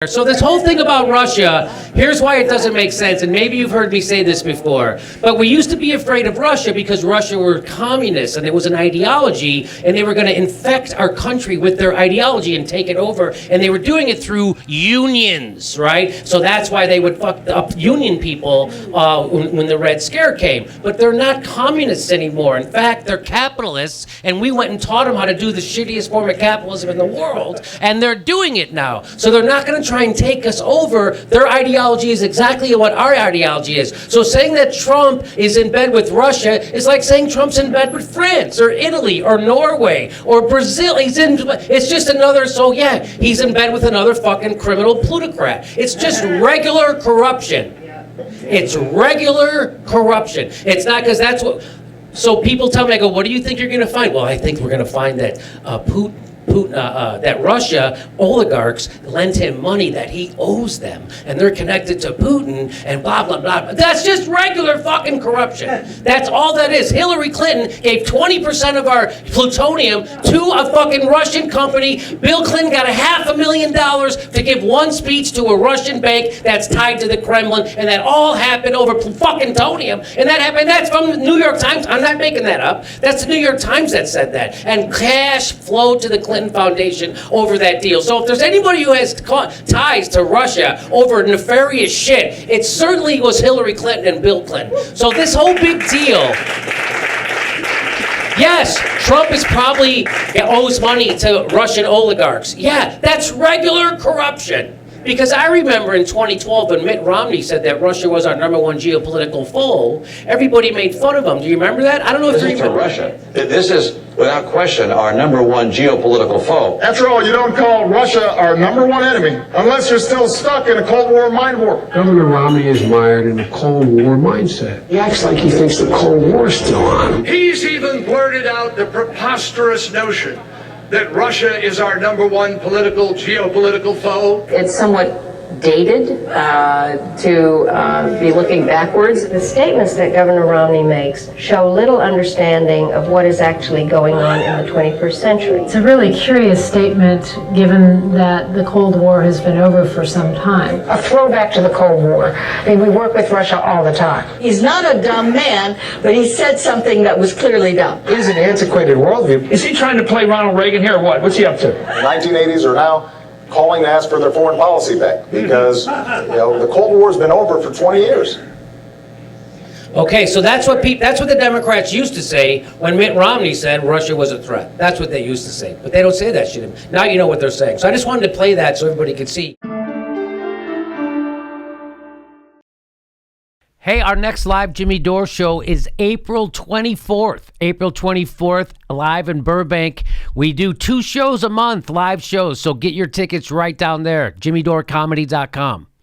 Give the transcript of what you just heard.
So this whole thing about Russia, here's why it doesn't make sense, and maybe you've heard me say this before, but we used to be afraid of Russia because Russia were communists and it was an ideology and they were going to infect our country with their ideology and take it over, and they were doing it through unions, right? So that's why they would fuck up union people when the Red Scare came. But they're not communists anymore. In fact, they're capitalists, and we went and taught them how to do the shittiest form of capitalism in the world, and they're doing it now. So they're not going to try and take us over. Their ideology is exactly what our ideology is. So saying that Trump is in bed with Russia is like saying Trump's in bed with France or Italy or Norway or Brazil. It's just another, so yeah, he's in bed with another fucking criminal plutocrat. It's just regular corruption. It's regular corruption. It's not because that's what, so people tell me, I go, what do you think you're going to find? Well, I think we're going to find that that Russia oligarchs lent him money that he owes them, and they're connected to Putin, and blah, blah, blah. That's just regular fucking corruption. That's all that is. Hillary Clinton gave 20% of our plutonium to a fucking Russian company. Bill Clinton got $500,000 to give one speech to a Russian bank that's tied to the Kremlin, and that all happened over fucking plutonium. And that happened, that's from the New York Times. I'm not making that up. That's the New York Times that said that. And cash flowed to the Clinton Foundation over that deal. So if there's anybody who has ties to Russia over nefarious shit, it certainly was Hillary Clinton and Bill Clinton. So this whole big deal, yes, Trump is probably owes money to Russian oligarchs. Yeah, that's regular corruption. Because I remember in 2012 when Mitt Romney said that Russia was our #1 geopolitical foe, everybody made fun of him. Do you remember that? I don't know if you remember. Russia. This is, without question, our #1 geopolitical foe. After all, you don't call Russia our #1 enemy unless you're still stuck in a Cold War mind warp. Governor Romney is mired in a Cold War mindset. He acts like he thinks the Cold War's still on. He's even blurted out the preposterous notion that Russia is our #1 geopolitical foe. It's somewhat dated to be looking backwards. The statements that Governor Romney makes show little understanding of what is actually going on in the 21st century. It's a really curious statement given that the Cold War has been over for some time. A throwback to the Cold War. I mean, we work with Russia all the time. He's not a dumb man, but he said something that was clearly dumb. It is an antiquated worldview. Is he trying to play Ronald Reagan here or what? What's he up to? The 1980s are now calling to ask for their foreign policy back because the Cold War's been over for 20 years. Okay, so that's what the Democrats used to say when Mitt Romney said Russia was a threat. That's what they used to say, but they don't say that shit. Now you know what they're saying. So I just wanted to play that so everybody could see. Hey, our next live Jimmy Dore show is April 24th. April 24th, live in Burbank. We do 2 shows a month, live shows, so get your tickets right down there, jimmydorecomedy.com.